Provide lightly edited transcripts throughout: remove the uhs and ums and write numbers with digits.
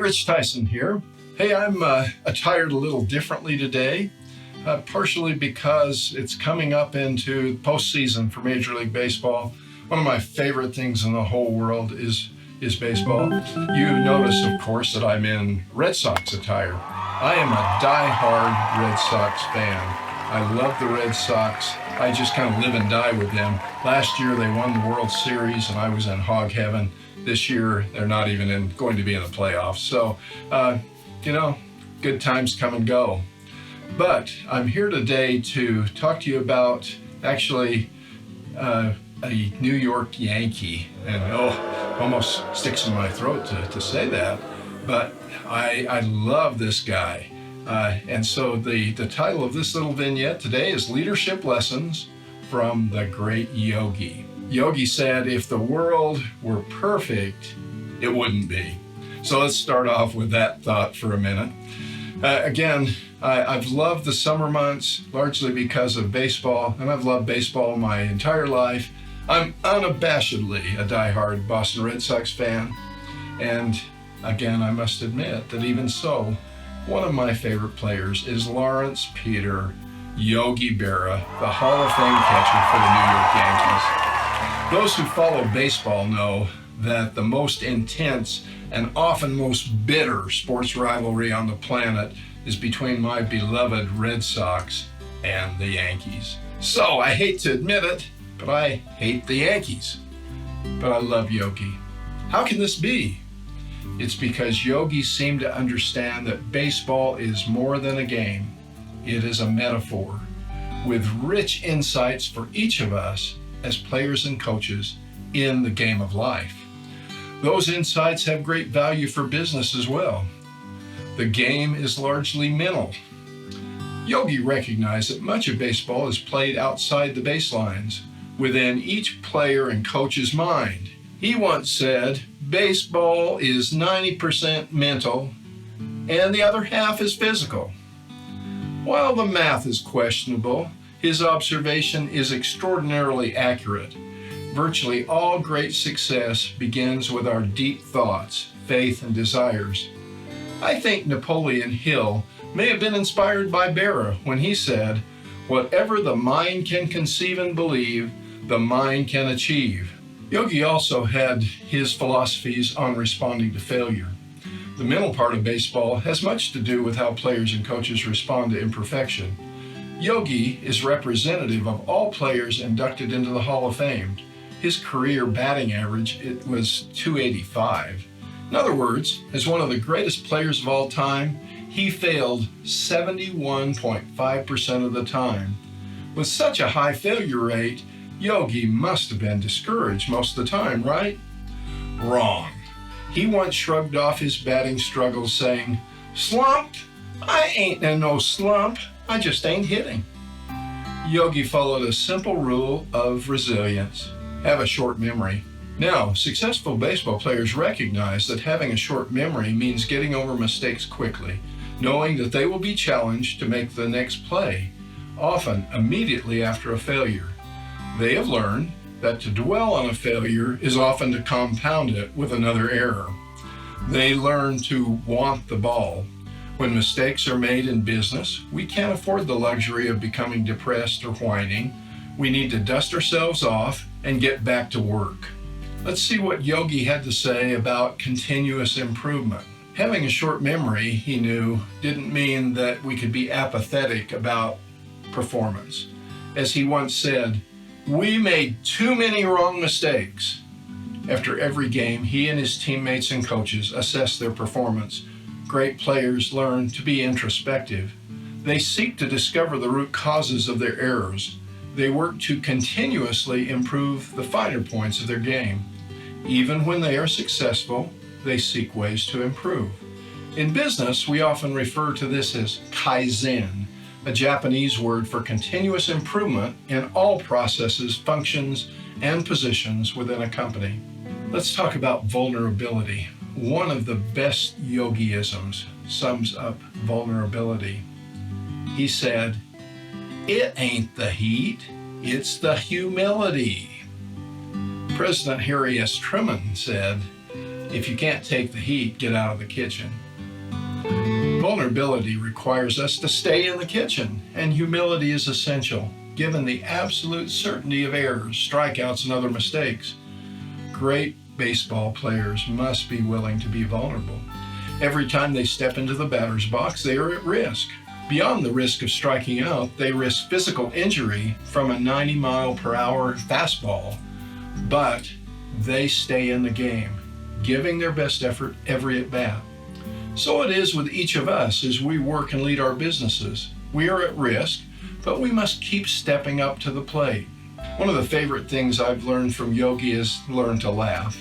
Rich Tyson here. Hey, I'm attired a little differently today, partially because it's coming up into postseason for Major League Baseball. One of my favorite things in the whole world is baseball. You notice, of course, that I'm in Red Sox attire. I am a die-hard Red Sox fan. I love the Red Sox. I just kind of live and die with them. Last year they won the World Series and I was in hog heaven. This year they're not even going to be in the playoffs. So, good times come and go. But I'm here today to talk to you about actually a New York Yankee. And almost sticks in my throat to say that. But I love this guy. And so the title of this little vignette today is Leadership Lessons from the Great Yogi. Yogi said, if the world were perfect, it wouldn't be. So let's start off with that thought for a minute. I've loved the summer months largely because of baseball, and I've loved baseball my entire life. I'm unabashedly a diehard Boston Red Sox fan. And again, I must admit that even so, one of my favorite players is Lawrence Peter Yogi Berra, the Hall of Fame catcher for the New York Yankees. Those who follow baseball know that the most intense and often most bitter sports rivalry on the planet is between my beloved Red Sox and the Yankees. So I hate to admit it, but I hate the Yankees. But I love Yogi. How can this be? It's because yogis seem to understand that baseball is more than a game. It is a metaphor with rich insights for each of us as players and coaches in the game of life. Those insights have great value for business as well. The game is largely mental. Yogi recognized that much of baseball is played outside the baselines, within each player and coach's mind. He once said, baseball is 90% mental and the other half is physical. While the math is questionable, his observation is extraordinarily accurate. Virtually all great success begins with our deep thoughts, faith, and desires. I think Napoleon Hill may have been inspired by Berra when he said, whatever the mind can conceive and believe, the mind can achieve. Yogi also had his philosophies on responding to failure. The mental part of baseball has much to do with how players and coaches respond to imperfection. Yogi is representative of all players inducted into the Hall of Fame. His career batting average, it was .285. In other words, as one of the greatest players of all time, he failed 71.5% of the time. With such a high failure rate, Yogi must have been discouraged most of the time, right? Wrong. He once shrugged off his batting struggles saying, slumped? I ain't in no slump. I just ain't hitting. Yogi followed a simple rule of resilience. Have a short memory. Now, successful baseball players recognize that having a short memory means getting over mistakes quickly, knowing that they will be challenged to make the next play, often immediately after a failure. They have learned that to dwell on a failure is often to compound it with another error. They learn to want the ball. When mistakes are made in business, we can't afford the luxury of becoming depressed or whining. We need to dust ourselves off and get back to work. Let's see what Yogi had to say about continuous improvement. Having a short memory, he knew, didn't mean that we could be apathetic about performance. As he once said, we made too many wrong mistakes. After every game, he and his teammates and coaches assess their performance. Great players learn to be introspective. They seek to discover the root causes of their errors. They work to continuously improve the finer points of their game. Even when they are successful, they seek ways to improve. In business, we often refer to this as kaizen, a Japanese word for continuous improvement in all processes, functions, and positions within a company. Let's talk about vulnerability. One of the best Yogi-isms sums up vulnerability. He said, it ain't the heat, it's the humility. President Harry S. Truman said, If you can't take the heat, get out of the kitchen. Vulnerability requires us to stay in the kitchen, and humility is essential, given the absolute certainty of errors, strikeouts, and other mistakes. Great baseball players must be willing to be vulnerable. Every time they step into the batter's box, they are at risk. Beyond the risk of striking out, they risk physical injury from a 90-mile-per-hour fastball, but they stay in the game, giving their best effort every at-bat. So it is with each of us as we work and lead our businesses. We are at risk, but we must keep stepping up to the plate. One of the favorite things I've learned from Yogi is learn to laugh.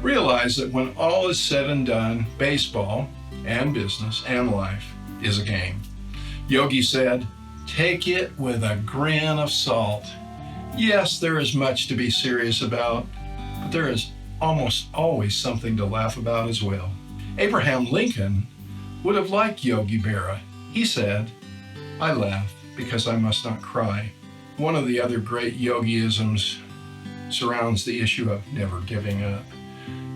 Realize that when all is said and done, baseball and business and life is a game. Yogi said, "Take it with a grain of salt." Yes, there is much to be serious about, but there is almost always something to laugh about as well. Abraham Lincoln would have liked Yogi Berra. He said, "I laugh because I must not cry." One of the other great Yogi-isms surrounds the issue of never giving up.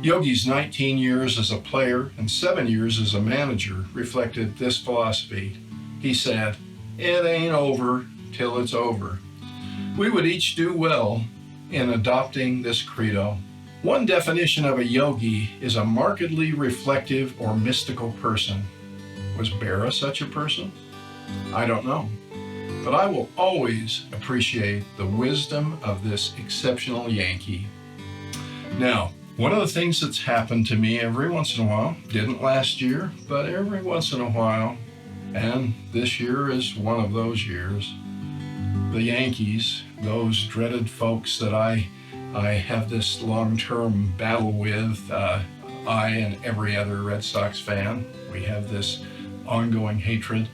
Yogi's 19 years as a player and 7 years as a manager reflected this philosophy. He said, "It ain't over till it's over." We would each do well in adopting this credo. One definition of a yogi is a markedly reflective or mystical person. Was Berra such a person? I don't know. But I will always appreciate the wisdom of this exceptional Yankee. Now, one of the things that's happened to me every once in a while, didn't last year, but every once in a while, and this year is one of those years, the Yankees, those dreaded folks that I have this long-term battle with, I and every other Red Sox fan, we have this ongoing hatred.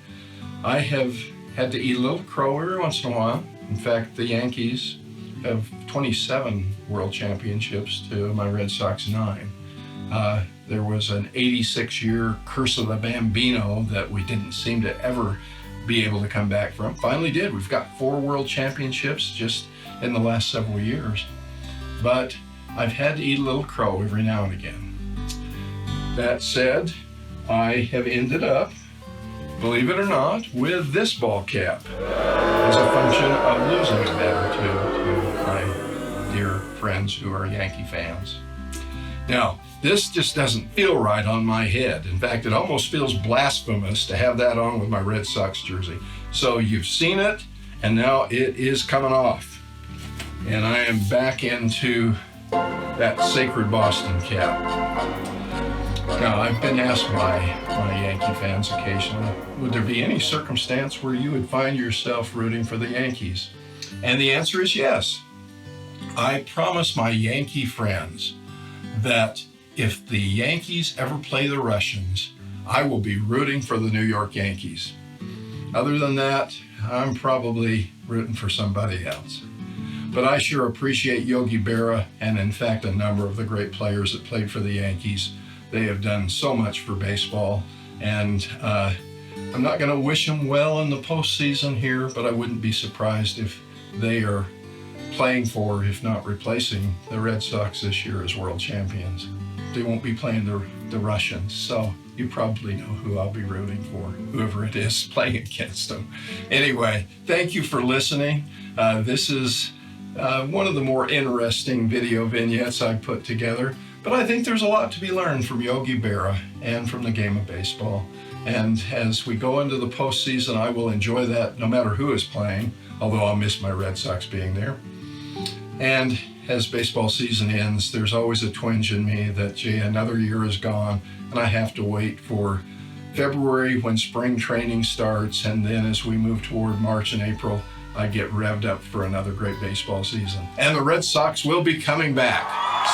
I have had to eat a little crow every once in a while. In fact, the Yankees have 27 world championships to my Red Sox 9. There was an 86-year curse of the Bambino that we didn't seem to ever be able to come back from. Finally did. We've got 4 world championships just in the last several years. But I've had to eat a little crow every now and again. That said, I have ended up, believe it or not, with this ball cap as a function of losing a bet or two to my dear friends who are Yankee fans. Now, this just doesn't feel right on my head. In fact, it almost feels blasphemous to have that on with my Red Sox jersey. So you've seen it, and now it is coming off. And I am back into that sacred Boston cap. Now, I've been asked by my Yankee fans occasionally, would there be any circumstance where you would find yourself rooting for the Yankees? And the answer is yes. I promise my Yankee friends that if the Yankees ever play the Russians, I will be rooting for the New York Yankees. Other than that, I'm probably rooting for somebody else. But I sure appreciate Yogi Berra and, in fact, a number of the great players that played for the Yankees. They have done so much for baseball, and I'm not going to wish them well in the postseason here, but I wouldn't be surprised if they are playing for, if not replacing, the Red Sox this year as world champions. They won't be playing the Russians, so you probably know who I'll be rooting for, whoever it is playing against them. Anyway, thank you for listening. This is one of the more interesting video vignettes I've put together, but I think there's a lot to be learned from Yogi Berra and from the game of baseball. And as we go into the postseason, I will enjoy that no matter who is playing, although I'll miss my Red Sox being there. And as baseball season ends, there's always a twinge in me that, gee, another year is gone, and I have to wait for February when spring training starts, and then as we move toward March and April, I get revved up for another great baseball season. And the Red Sox will be coming back.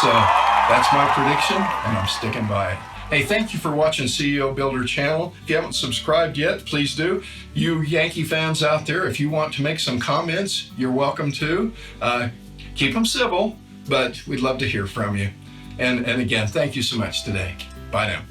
So that's my prediction, and I'm sticking by it. Hey, thank you for watching CEO Builder channel. If you haven't subscribed yet, please do. You Yankee fans out there, if you want to make some comments, you're welcome to. Keep them civil, but we'd love to hear from you. And again, thank you so much today. Bye now.